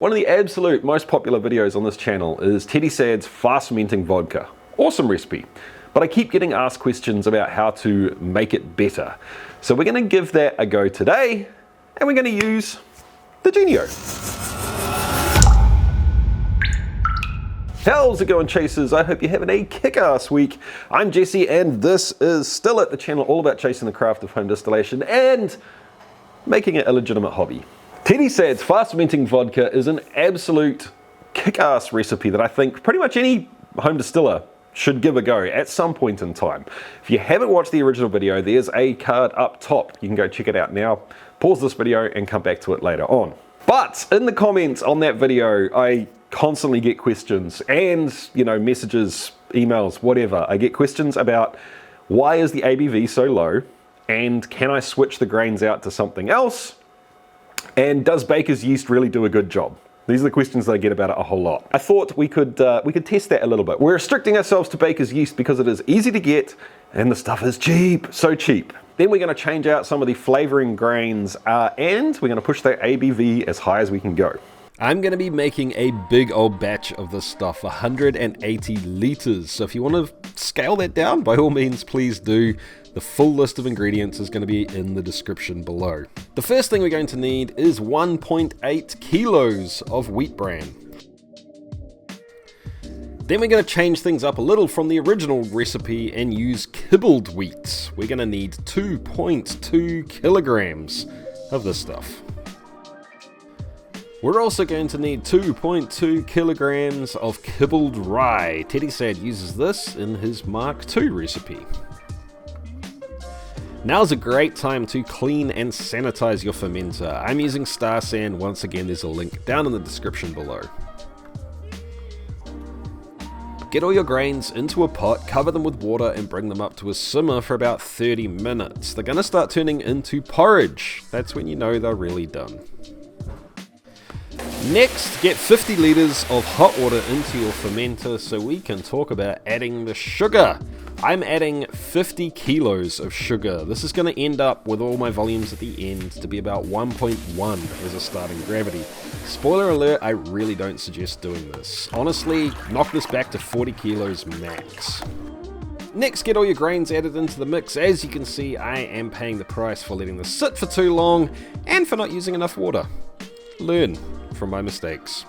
One of the absolute most popular videos on this channel is Teddy Sads Fast Fermenting Vodka. Awesome recipe, but I keep getting asked questions about how to make it better. So we're going to give that a go today, and we're going to use the Genio. How's it going, chasers? I hope you're having a kick-ass week. I'm Jesse, and this is Still It, the channel all about chasing the craft of home distillation and making it a legitimate hobby. Teddy Sads Fast Fermenting Vodka is an absolute kick-ass recipe that I think pretty much any home distiller should give a go at some point in time. If you haven't watched the original video, there's a card up top. You can go check it out now. Pause this video and come back to it later on. But in the comments on that video, I constantly get questions and, messages, emails, whatever. I get questions about why is the ABV so low, and can I switch the grains out to something else? And does Bakers Yeast really do a good job? These are the questions that I get about it a whole lot. I thought we could test that a little bit. We're restricting ourselves to Bakers Yeast because it is easy to get and the stuff is cheap, so cheap. Then we're going to change out some of the flavouring grains and we're going to push that ABV as high as we can go. I'm going to be making a big old batch of this stuff, 180 litres. So if you want to scale that down, by all means, please do. The full list of ingredients is going to be in the description below. The first thing we're going to need is 1.8 kilos of Wheat Bran. Then we're going to change things up a little from the original recipe and use Kibbled Wheat. We're going to need 2.2 kilograms of this stuff. We're also going to need 2.2 kilograms of Kibbled Rye. Teddy Sad uses this in his Mark II recipe. Now's a great time to clean and sanitize your fermenter. I'm using Starsan. Once again, there's a link down in the description below. Get all your grains into a pot, cover them with water and bring them up to a simmer for about 30 minutes. They're going to start turning into porridge. That's when you know they're really done. Next, get 50 litres of hot water into your fermenter so we can talk about adding the sugar. I'm adding 50 kilos of sugar. This is going to end up with all my volumes at the end to be about 1.1 as a starting gravity. Spoiler alert, I really don't suggest doing this. Honestly, knock this back to 40 kilos max. Next, get all your grains added into the mix. As you can see, I am paying the price for letting this sit for too long and for not using enough water. Learn from my mistakes.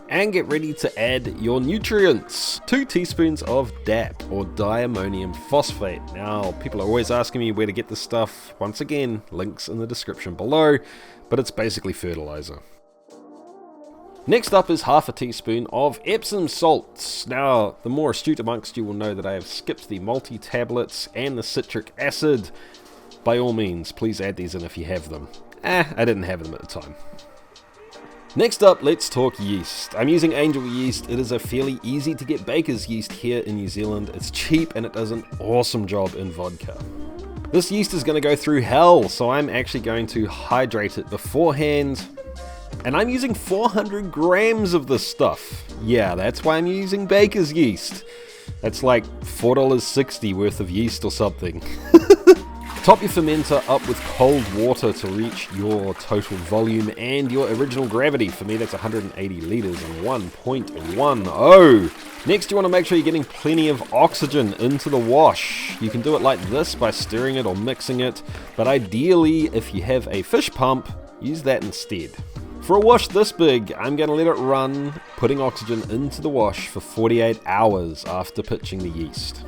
And get ready to add your nutrients. 2 teaspoons of DAP or diammonium phosphate. Now, people are always asking me where to get this stuff. Once again, links in the description below, but it's basically fertilizer. Next up is half a teaspoon of Epsom Salts. Now, the more astute amongst you will know that I have skipped the multi-tablets and the citric acid. By all means, please add these in if you have them. I didn't have them at the time. Next up, let's talk yeast. I'm using Angel Yeast. It is a fairly easy to get Bakers Yeast here in New Zealand. It's cheap and it does an awesome job in vodka. This yeast is going to go through hell, so I'm actually going to hydrate it beforehand. And I'm using 400 grams of this stuff. Yeah, that's why I'm using Bakers Yeast. That's like $4.60 worth of yeast or something. Top your fermenter up with cold water to reach your total volume and your original gravity. For me, that's 180 litres and 1.10. Next, you want to make sure you're getting plenty of oxygen into the wash. You can do it like this by stirring it or mixing it, but ideally, if you have a fish pump, use that instead. For a wash this big, I'm going to let it run, putting oxygen into the wash for 48 hours after pitching the yeast.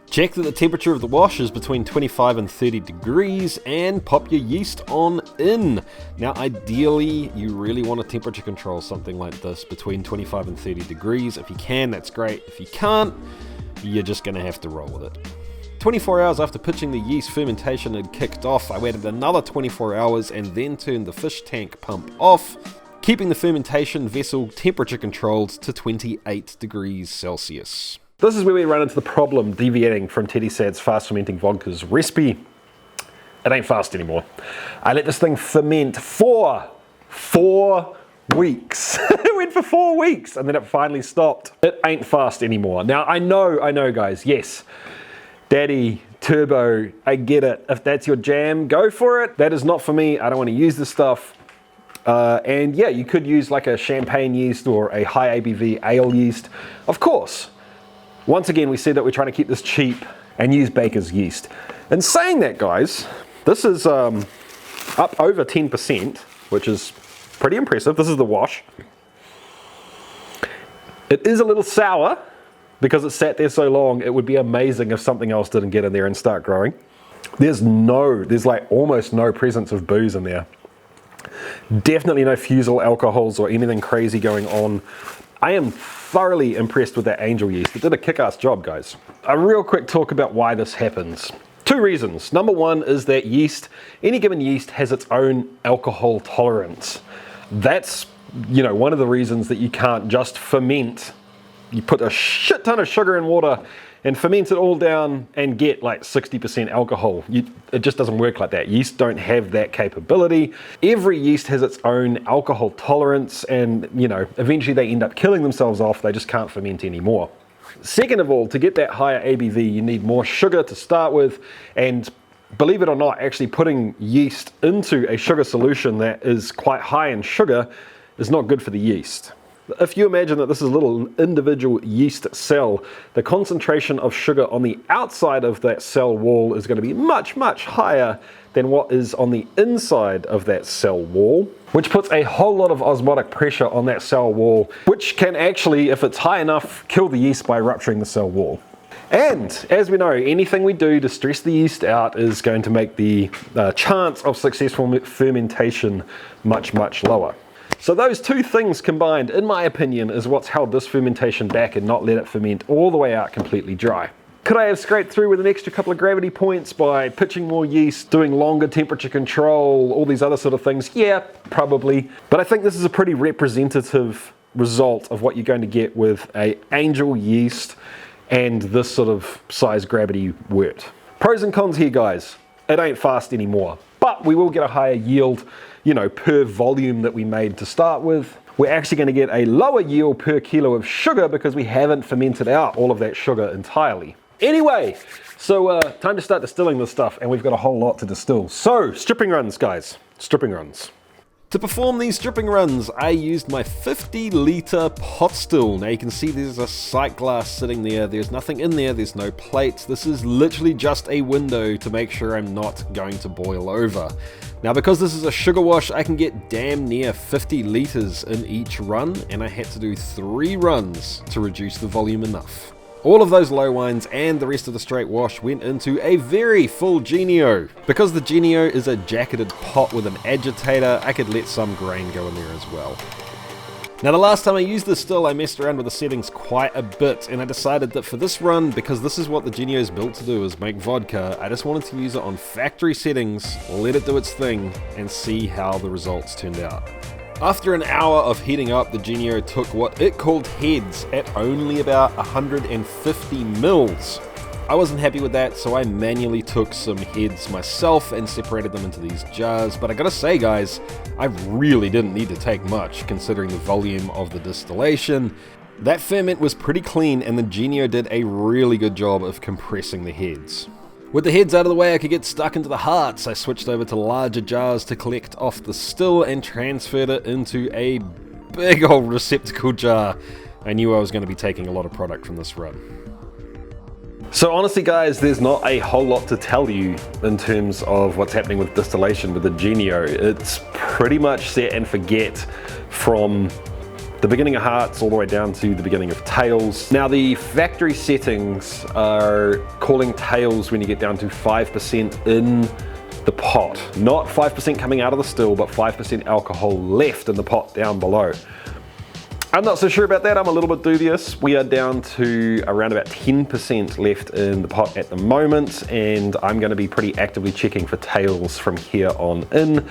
Check that the temperature of the wash is between 25 and 30 degrees and pop your yeast on in. Now ideally, you really want to temperature control something like this between 25 and 30 degrees. If you can, that's great. If you can't, you're just going to have to roll with it. 24 hours after pitching the yeast, fermentation had kicked off. I waited another 24 hours and then turned the fish tank pump off, keeping the fermentation vessel temperature controlled to 28 degrees Celsius. This is where we run into the problem deviating from Teddy Sads Fast Fermenting Vodka's recipe. It ain't fast anymore. I let this thing ferment for 4 weeks. It went for 4 weeks and then it finally stopped. It ain't fast anymore. Now I know guys, yes, Daddy, Turbo, I get it. If that's your jam, go for it. That is not for me. I don't want to use this stuff. And yeah, you could use like a champagne yeast or a high ABV ale yeast. Of course, once again, we said that we're trying to keep this cheap and use Bakers Yeast. In saying that, guys, this is up over 10%, which is pretty impressive. This is the wash. It is a little sour because it sat there so long. It would be amazing if something else didn't get in there and start growing. There's like almost no presence of booze in there. Definitely no fusel alcohols or anything crazy going on. I am thoroughly impressed with that angel yeast. It did a kick-ass job, guys. A real quick talk about why this happens. Two reasons. Number one is that yeast, any given yeast has its own alcohol tolerance. That's, one of the reasons that you can't just ferment. You put a shit ton of sugar in water and ferment it all down and get like 60% alcohol. It just doesn't work like that. Yeast don't have that capability. Every yeast has its own alcohol tolerance, and eventually they end up killing themselves off. They just can't ferment anymore. Second of all, to get that higher ABV, you need more sugar to start with, and believe it or not, actually putting yeast into a sugar solution that is quite high in sugar is not good for the yeast. If you imagine that this is a little individual yeast cell, the concentration of sugar on the outside of that cell wall is going to be much, much higher than what is on the inside of that cell wall, which puts a whole lot of osmotic pressure on that cell wall, which can actually, if it's high enough, kill the yeast by rupturing the cell wall. And as we know, anything we do to stress the yeast out is going to make the chance of successful fermentation much, much lower. So those two things combined, in my opinion, is what's held this fermentation back and not let it ferment all the way out completely dry. Could I have scraped through with an extra couple of gravity points by pitching more yeast, doing longer temperature control, all these other sort of things? Yeah, probably. But I think this is a pretty representative result of what you're going to get with a angel yeast and this sort of size gravity wort. Pros and cons here, guys. It ain't fast anymore, but we will get a higher yield, per volume that we made to start with. We're actually going to get a lower yield per kilo of sugar because we haven't fermented out all of that sugar entirely. Anyway, so time to start distilling this stuff, and we've got a whole lot to distill. So, stripping runs, guys. Stripping runs. To perform these stripping runs, I used my 50-litre pot still. Now you can see there's a sight glass sitting there. There's nothing in there. There's no plates. This is literally just a window to make sure I'm not going to boil over. Now because this is a sugar wash, I can get damn near 50 litres in each run, and I had to do 3 runs to reduce the volume enough. All of those low wines and the rest of the straight wash went into a very full Genio. Because the Genio is a jacketed pot with an agitator, I could let some grain go in there as well. Now the last time I used this still, I messed around with the settings quite a bit, and I decided that for this run, because this is what the Genio is built to do, is make vodka, I just wanted to use it on factory settings, let it do its thing, and see how the results turned out. After an hour of heating up, the Genio took what it called heads at only about 150 mils. I wasn't happy with that, so I manually took some heads myself and separated them into these jars, but I gotta say guys, I really didn't need to take much considering the volume of the distillation. That ferment was pretty clean, and the Genio did a really good job of compressing the heads. With the heads out of the way, I could get stuck into the hearts. I switched over to larger jars to collect off the still and transferred it into a big old receptacle jar. I knew I was going to be taking a lot of product from this run. So honestly guys, there's not a whole lot to tell you in terms of what's happening with distillation with the Genio. It's pretty much set and forget from the beginning of hearts all the way down to the beginning of tails. Now the factory settings are calling tails when you get down to 5% in the pot. Not 5% coming out of the still, but 5% alcohol left in the pot down below. I'm not so sure about that, I'm a little bit dubious. We are down to around about 10% left in the pot at the moment, and I'm gonna be pretty actively checking for tails from here on in.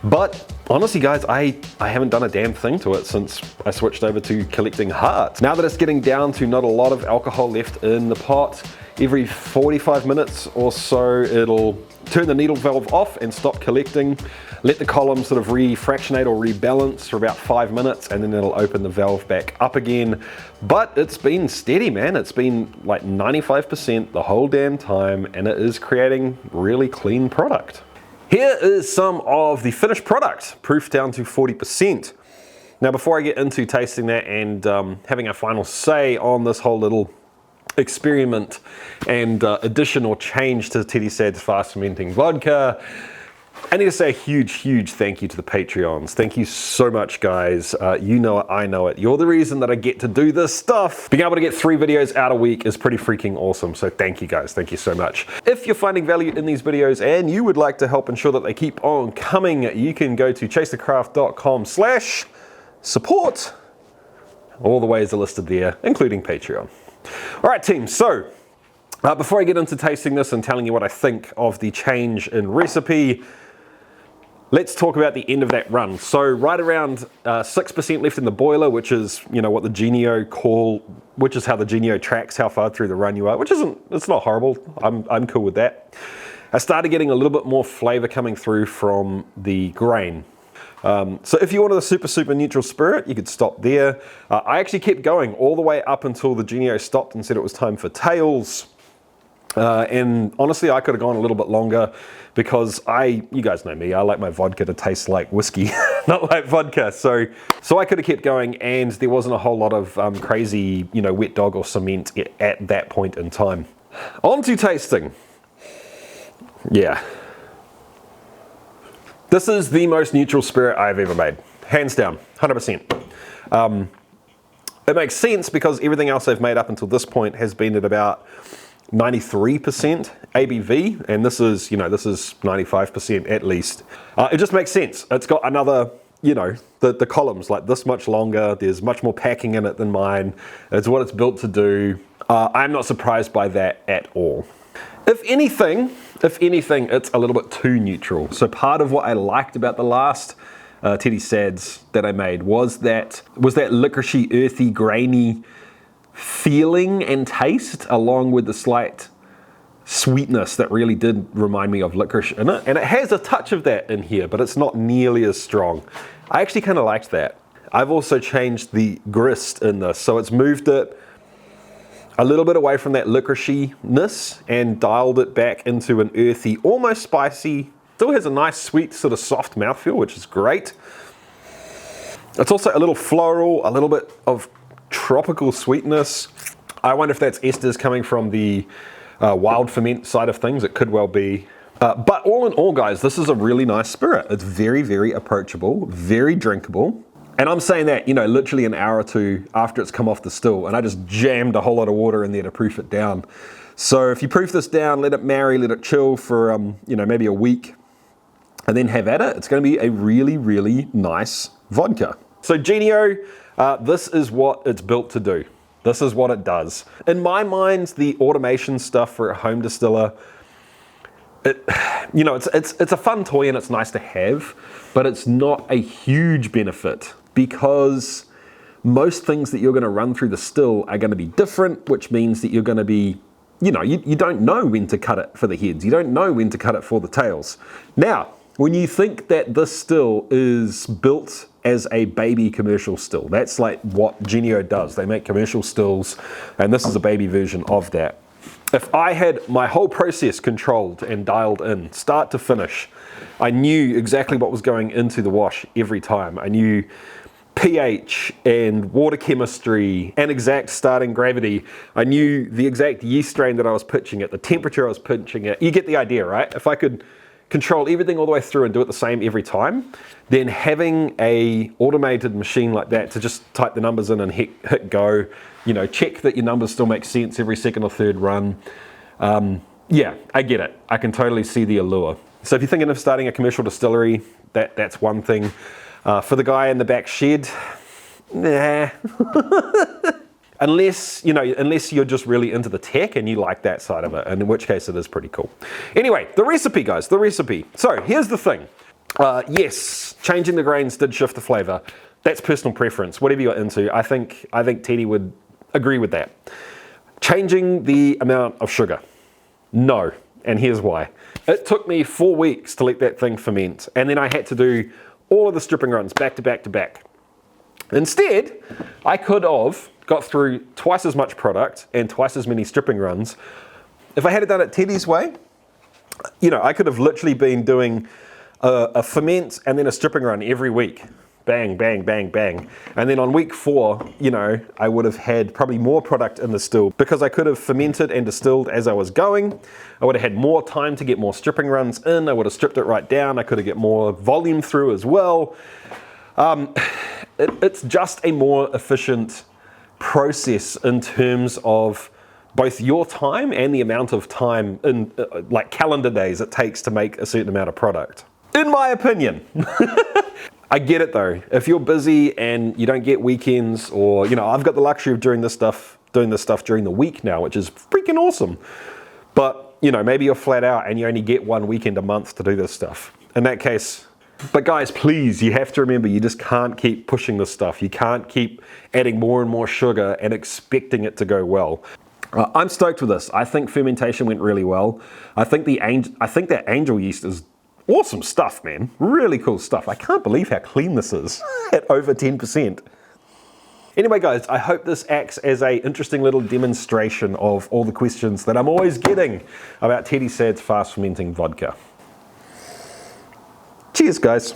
But honestly guys, I haven't done a damn thing to it since I switched over to collecting hearts. Now that it's getting down to not a lot of alcohol left in the pot, every 45 minutes or so it'll turn the needle valve off and stop collecting, let the column sort of refractionate or rebalance for about 5 minutes, and then it'll open the valve back up again. But it's been steady, man. It's been like 95% the whole damn time, and it is creating really clean product. Here is some of the finished product, proof down to 40%. Now before I get into tasting that and having a final say on this whole little experiment and additional change to Teddy Sads Fast Fermenting Vodka, I need to say a huge thank you to the Patreons. Thank you so much, guys. You know it, I know it. You're the reason that I get to do this stuff. Being able to get 3 videos out a week is pretty freaking awesome. So thank you guys, thank you so much. If you're finding value in these videos and you would like to help ensure that they keep on coming, you can go to chasethecraft.com/support. All the ways are listed there, including Patreon. All right, team, so before I get into tasting this and telling you what I think of the change in recipe, let's talk about the end of that run. So right around 6% left in the boiler, which is, you know, what the Genio which is how the Genio tracks how far through the run you are, which isn't, it's not horrible. I'm cool with that. I started getting a little bit more flavor coming through from the grain. So if you wanted a super neutral spirit, you could stop there. I actually kept going all the way up until the Genio stopped and said it was time for tails. And honestly, I could have gone a little bit longer because you guys know me, I like my vodka to taste like whiskey, not like vodka. So I could have kept going and there wasn't a whole lot of crazy, you know, wet dog or cement at that point in time. On to tasting. Yeah. This is the most neutral spirit I've ever made. Hands down, 100%. It makes sense because everything else I've made up until this point has been at about 93% ABV, and this is, you know, this is 95% at least. It just makes sense. It's got another, you know, the columns like this much longer. There's much more packing in it than mine. It's what it's built to do. I'm not surprised by that at all. If anything, it's a little bit too neutral. So part of what I liked about the last Teddy Sads that I made was that licoricey, earthy, grainy feeling and taste, along with the slight sweetness that really did remind me of licorice in it. And it has a touch of that in here, but it's not nearly as strong. I actually kind of liked that. I've also changed the grist in this, so it's moved it a little bit away from that licoriciness and dialed it back into an earthy, almost spicy, still has a nice sweet sort of soft mouthfeel, which is great. It's also a little floral, a little bit of tropical sweetness. I wonder if that's esters coming from the wild ferment side of things. It could well be. But all in all, guys, this is a really nice spirit. It's very approachable, very drinkable. And I'm saying that, you know, literally an hour or two after it's come off the still, and I just jammed a whole lot of water in there to proof it down. So if you proof this down, let it marry, let it chill for, you know, maybe a week, and then have at it, it's going to be a really nice vodka. So Genio, this is what it's built to do. This is what it does. In my mind, the automation stuff for a home distiller, you know, it's a fun toy and it's nice to have, but it's not a huge benefit because most things that you're going to run through the still are going to be different, which means that you're going to be, you know, you don't know when to cut it for the heads. You don't know when to cut it for the tails. Now, when you think that this still is built as a baby commercial still, that's like what Genio does. They make commercial stills, and this is a baby version of that. If I had my whole process controlled and dialed in, start to finish, I knew exactly what was going into the wash every time. I knew pH and water chemistry and exact starting gravity. I knew the exact yeast strain that I was pitching at, the temperature I was pitching at. You get the idea, right? If I could control everything all the way through and do it the same every time, then having a automated machine like that to just type the numbers in and hit go, you know, check that your numbers still make sense every second or third run. Yeah, I get it. I can totally see the allure. So if you're thinking of starting a commercial distillery, that's one thing. For the guy in the back shed, nah. Unless you're just really into the tech and you like that side of it, and in which case it is pretty cool. Anyway, the recipe, guys, the recipe. So here's the thing. Yes, changing the grains did shift the flavor. That's personal preference, whatever you're into. I think Teddy would agree with that. Changing the amount of sugar, no, and here's why. It took me 4 weeks to let that thing ferment, and then I had to do all of the stripping runs back to back to back. Instead, I could have got through twice as much product and twice as many stripping runs if I had it done it Teddy's way. You know, I could have literally been doing a ferment and then a stripping run every week. Bang, bang, bang, bang. And then on week 4, you know, I would have had probably more product in the still because I could have fermented and distilled as I was going. I would have had more time to get more stripping runs in. I would have stripped it right down. I could have get more volume through as well. It's just a more efficient process in terms of both your time and the amount of time in like calendar days it takes to make a certain amount of product. In my opinion. I get it though. If you're busy and you don't get weekends, or, you know, I've got the luxury of doing this stuff during the week now, which is freaking awesome. But, you know, maybe you're flat out and you only get one weekend a month to do this stuff. In that case, but guys, please, you have to remember, you just can't keep pushing this stuff. You can't keep adding more and more sugar and expecting it to go well. I'm stoked with this. I think fermentation went really well. I think that angel yeast is awesome stuff, man. Really cool stuff. I can't believe how clean this is at over 10%. Anyway, guys, I hope this acts as an interesting little demonstration of all the questions that I'm always getting about Sads Fast Fermenting Vodka. Cheers, guys.